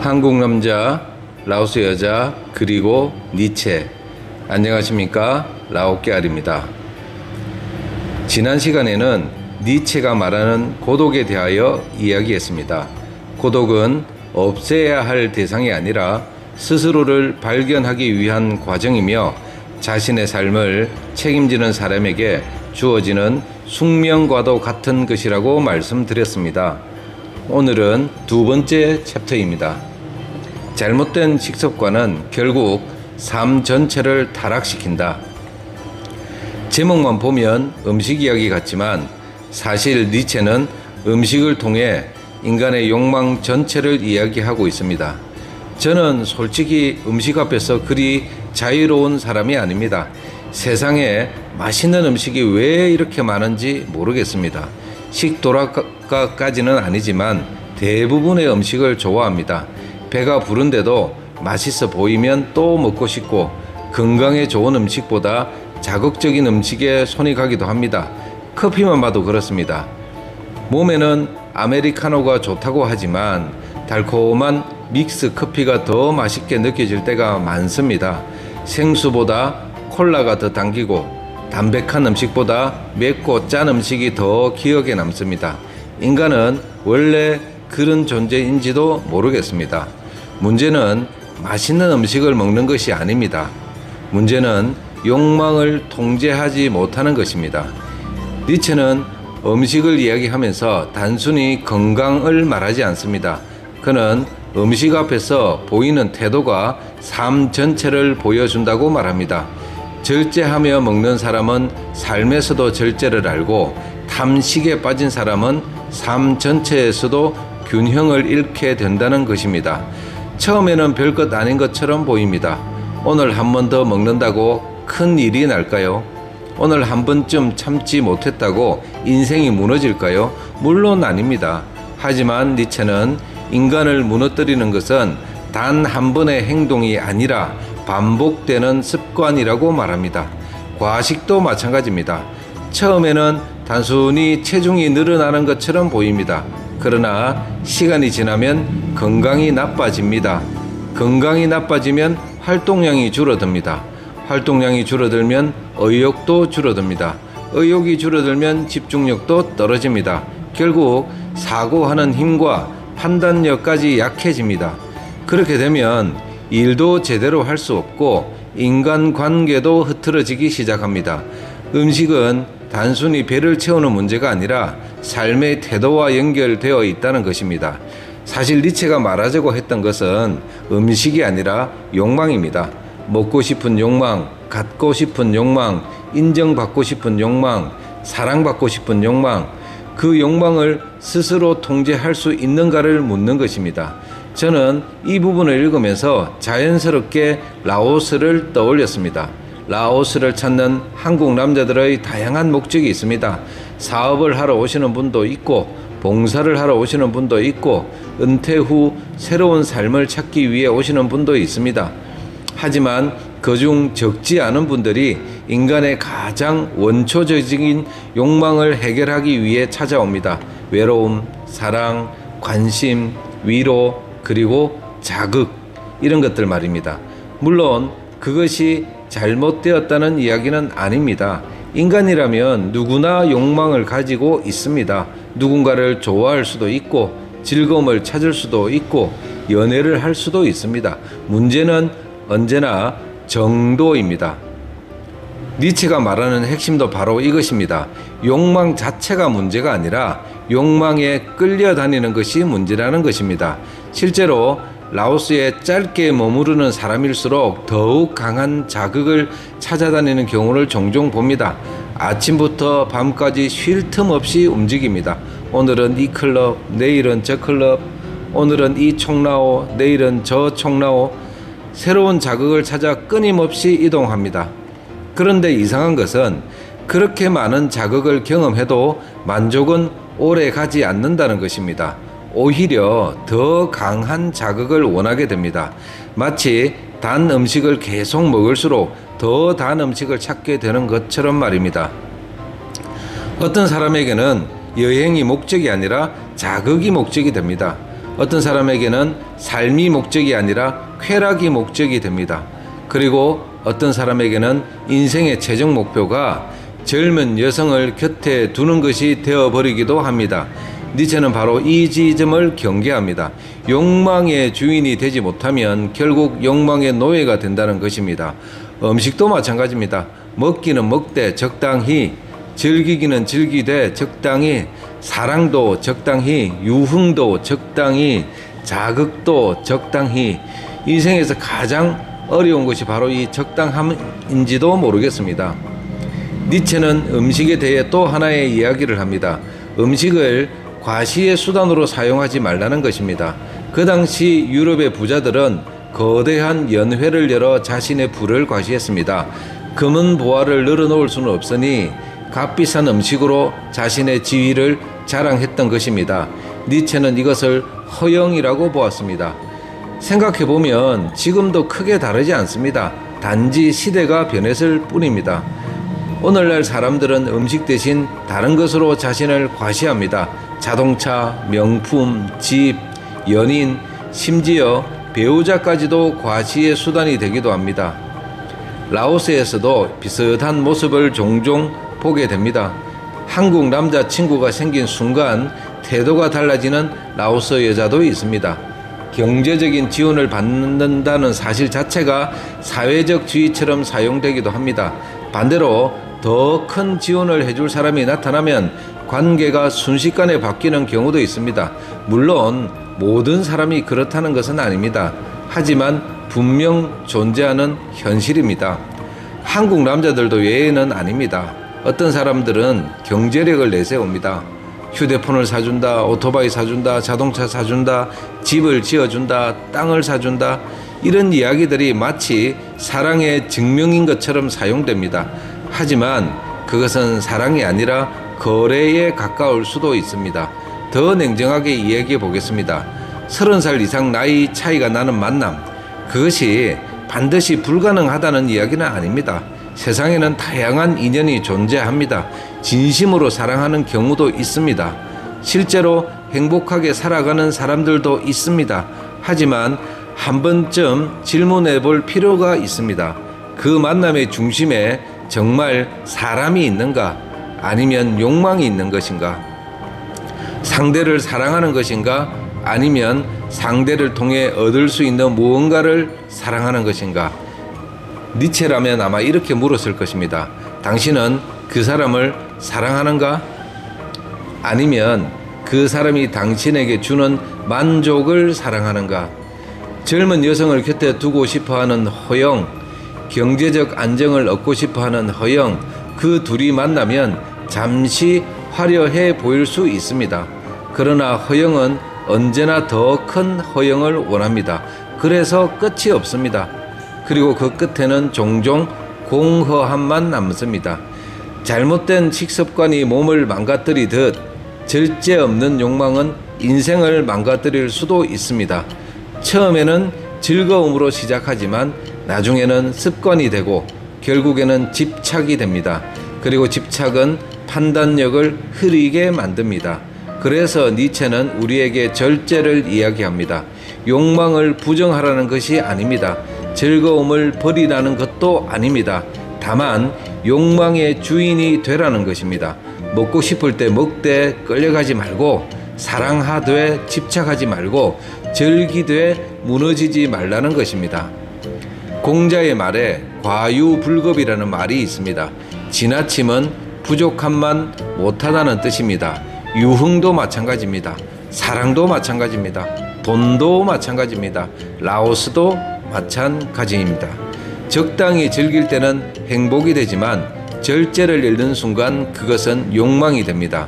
한국 남자, 라오스 여자, 그리고 니체. 안녕하십니까? 라오깨알입니다. 지난 시간에는 니체가 말하는 고독에 대하여 이야기했습니다. 고독은 없애야 할 대상이 아니라 스스로를 발견하기 위한 과정이며 자신의 삶을 책임지는 사람에게 주어지는 숙명과도 같은 것이라고 말씀드렸습니다. 오늘은 두 번째 챕터입니다. 잘못된 식습관은 결국 삶 전체를 타락시킨다. 제목만 보면 음식 이야기 같지만 사실 니체는 음식을 통해 인간의 욕망 전체를 이야기하고 있습니다. 저는 솔직히 음식 앞에서 그리 자유로운 사람이 아닙니다. 세상에 맛있는 음식이 왜 이렇게 많은지 모르겠습니다. 식도락까지는 아니지만 대부분의 음식을 좋아합니다. 배가 부른데도 맛있어 보이면 또 먹고 싶고 건강에 좋은 음식보다 자극적인 음식에 손이 가기도 합니다. 커피만 봐도 그렇습니다. 몸에는 아메리카노가 좋다고 하지만 달콤한 믹스 커피가 더 맛있게 느껴질 때가 많습니다. 생수보다 콜라가 더 당기고 담백한 음식보다 맵고 짠 음식이 더 기억에 남습니다. 인간은 원래 그런 존재인지도 모르겠습니다. 문제는 맛있는 음식을 먹는 것이 아닙니다. 문제는 욕망을 통제하지 못하는 것입니다. 니체는 음식을 이야기하면서 단순히 건강을 말하지 않습니다. 그는 음식 앞에서 보이는 태도가 삶 전체를 보여준다고 말합니다. 절제하며 먹는 사람은 삶에서도 절제를 알고 탐식에 빠진 사람은 삶 전체에서도 균형을 잃게 된다는 것입니다. 처음에는 별것 아닌 것처럼 보입니다. 오늘 한 번 더 먹는다고 큰 일이 날까요? 오늘 한 번쯤 참지 못했다고 인생이 무너질까요? 물론 아닙니다. 하지만 니체는 인간을 무너뜨리는 것은 단 한 번의 행동이 아니라 반복되는 습관이라고 말합니다. 과식도 마찬가지입니다. 처음에는 단순히 체중이 늘어나는 것처럼 보입니다. 그러나 시간이 지나면 건강이 나빠집니다. 건강이 나빠지면 활동량이 줄어듭니다. 활동량이 줄어들면 의욕도 줄어듭니다. 의욕이 줄어들면 집중력도 떨어집니다. 결국 사고하는 힘과 판단력까지 약해집니다. 그렇게 되면 일도 제대로 할 수 없고 인간관계도 흐트러지기 시작합니다. 음식은 단순히 배를 채우는 문제가 아니라 삶의 태도와 연결되어 있다는 것입니다. 사실 니체가 말하자고 했던 것은 음식이 아니라 욕망입니다. 먹고 싶은 욕망, 갖고 싶은 욕망, 인정받고 싶은 욕망, 사랑받고 싶은 욕망, 그 욕망을 스스로 통제할 수 있는가를 묻는 것입니다. 저는 이 부분을 읽으면서 자연스럽게 라오스를 떠올렸습니다. 라오스를 찾는 한국 남자들의 다양한 목적이 있습니다. 사업을 하러 오시는 분도 있고 봉사를 하러 오시는 분도 있고 은퇴 후 새로운 삶을 찾기 위해 오시는 분도 있습니다. 하지만 그중 적지 않은 분들이 인간의 가장 원초적인 욕망을 해결하기 위해 찾아옵니다. 외로움, 사랑, 관심, 위로, 그리고 자극, 이런 것들 말입니다. 물론 그것이 잘못되었다는 이야기는 아닙니다. 인간이라면 누구나 욕망을 가지고 있습니다. 누군가를 좋아할 수도 있고 즐거움을 찾을 수도 있고 연애를 할 수도 있습니다. 문제는 언제나 정도입니다. 니체가 말하는 핵심도 바로 이것입니다. 욕망 자체가 문제가 아니라 욕망에 끌려다니는 것이 문제라는 것입니다. 실제로 라오스에 짧게 머무르는 사람일수록 더욱 강한 자극을 찾아다니는 경우를 종종 봅니다. 아침부터 밤까지 쉴 틈 없이 움직입니다. 오늘은 이 클럽, 내일은 저 클럽, 오늘은 이 총라오, 내일은 저 총라오. 새로운 자극을 찾아 끊임없이 이동합니다. 그런데 이상한 것은 그렇게 많은 자극을 경험해도 만족은 오래 가지 않는다는 것입니다. 오히려 더 강한 자극을 원하게 됩니다. 마치 단 음식을 계속 먹을수록 더 단 음식을 찾게 되는 것처럼 말입니다. 어떤 사람에게는 여행이 목적이 아니라 자극이 목적이 됩니다. 어떤 사람에게는 삶이 목적이 아니라 쾌락이 목적이 됩니다. 그리고 어떤 사람에게는 인생의 최종 목표가 젊은 여성을 곁에 두는 것이 되어버리기도 합니다. 니체는 바로 이 지점을 경계합니다. 욕망의 주인이 되지 못하면 결국 욕망의 노예가 된다는 것입니다. 음식도 마찬가지입니다. 먹기는 먹되 적당히, 즐기기는 즐기되 적당히, 사랑도 적당히, 유흥도 적당히, 자극도 적당히. 인생에서 가장 어려운 것이 바로 이 적당함인지도 모르겠습니다. 니체는 음식에 대해 또 하나의 이야기를 합니다. 음식을 과시의 수단으로 사용하지 말라는 것입니다. 그 당시 유럽의 부자들은 거대한 연회를 열어 자신의 부를 과시했습니다. 금은 보화를 늘어놓을 수는 없으니 값비싼 음식으로 자신의 지위를 자랑했던 것입니다. 니체는 이것을 허영이라고 보았습니다. 생각해보면 지금도 크게 다르지 않습니다. 단지 시대가 변했을 뿐입니다. 오늘날 사람들은 음식 대신 다른 것으로 자신을 과시합니다. 자동차, 명품, 집, 연인, 심지어 배우자까지도 과시의 수단이 되기도 합니다. 라오스에서도 비슷한 모습을 종종 보게 됩니다. 한국 남자친구가 생긴 순간 태도가 달라지는 라오스 여자도 있습니다. 경제적인 지원을 받는다는 사실 자체가 사회적 지위처럼 사용되기도 합니다. 반대로 더 큰 지원을 해줄 사람이 나타나면 관계가 순식간에 바뀌는 경우도 있습니다. 물론 모든 사람이 그렇다는 것은 아닙니다. 하지만 분명 존재하는 현실입니다. 한국 남자들도 예외는 아닙니다. 어떤 사람들은 경제력을 내세웁니다. 휴대폰을 사준다, 오토바이 사준다, 자동차 사준다, 집을 지어준다, 땅을 사준다. 이런 이야기들이 마치 사랑의 증명인 것처럼 사용됩니다. 하지만 그것은 사랑이 아니라 거래에 가까울 수도 있습니다. 더 냉정하게 이야기해 보겠습니다. 30살 이상 나이 차이가 나는 만남, 그것이 반드시 불가능하다는 이야기는 아닙니다. 세상에는 다양한 인연이 존재합니다. 진심으로 사랑하는 경우도 있습니다. 실제로 행복하게 살아가는 사람들도 있습니다. 하지만 한 번쯤 질문해 볼 필요가 있습니다. 그 만남의 중심에 정말 사람이 있는가? 아니면 욕망이 있는 것인가? 상대를 사랑하는 것인가? 아니면 상대를 통해 얻을 수 있는 무언가를 사랑하는 것인가? 니체라면 아마 이렇게 물었을 것입니다. 당신은 그 사람을 사랑하는가? 아니면 그 사람이 당신에게 주는 만족을 사랑하는가? 젊은 여성을 곁에 두고 싶어하는 허영, 경제적 안정을 얻고 싶어하는 허영, 그 둘이 만나면 잠시 화려해 보일 수 있습니다. 그러나 허영은 언제나 더 큰 허영을 원합니다. 그래서 끝이 없습니다. 그리고 그 끝에는 종종 공허함만 남습니다. 잘못된 식습관이 몸을 망가뜨리듯 절제 없는 욕망은 인생을 망가뜨릴 수도 있습니다. 처음에는 즐거움으로 시작하지만 나중에는 습관이 되고 결국에는 집착이 됩니다. 그리고 집착은 판단력을 흐리게 만듭니다. 그래서 니체는 우리에게 절제를 이야기합니다. 욕망을 부정하라는 것이 아닙니다. 즐거움을 버리라는 것도 아닙니다. 다만 욕망의 주인이 되라는 것입니다. 먹고 싶을 때 먹되 끌려가지 말고, 사랑하되 집착하지 말고, 즐기되 무너지지 말라는 것입니다. 공자의 말에 과유불급이라는 말이 있습니다. 지나침은 부족함만 못하다는 뜻입니다. 유흥도 마찬가지입니다. 사랑도 마찬가지입니다. 돈도 마찬가지입니다. 라오스도 마찬가지입니다. 적당히 즐길 때는 행복이 되지만 절제를 잃는 순간 그것은 욕망이 됩니다.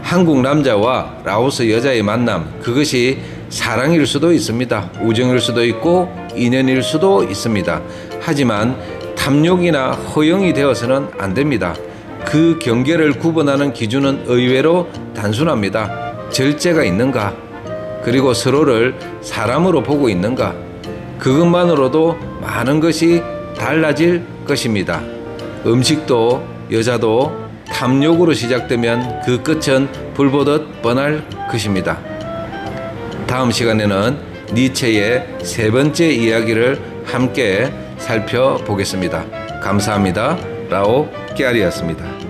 한국 남자와 라오스 여자의 만남, 그것이 사랑일 수도 있습니다. 우정일 수도 있고 인연일 수도 있습니다. 하지만 탐욕이나 허영이 되어서는 안 됩니다. 그 경계를 구분하는 기준은 의외로 단순합니다. 절제가 있는가? 그리고 서로를 사람으로 보고 있는가? 그것만으로도 많은 것이 달라질 것입니다. 음식도 여자도 탐욕으로 시작되면 그 끝은 불보듯 뻔할 것입니다. 다음 시간에는 니체의 세 번째 이야기를 함께 살펴보겠습니다. 감사합니다. 라오 깨알이었습니다.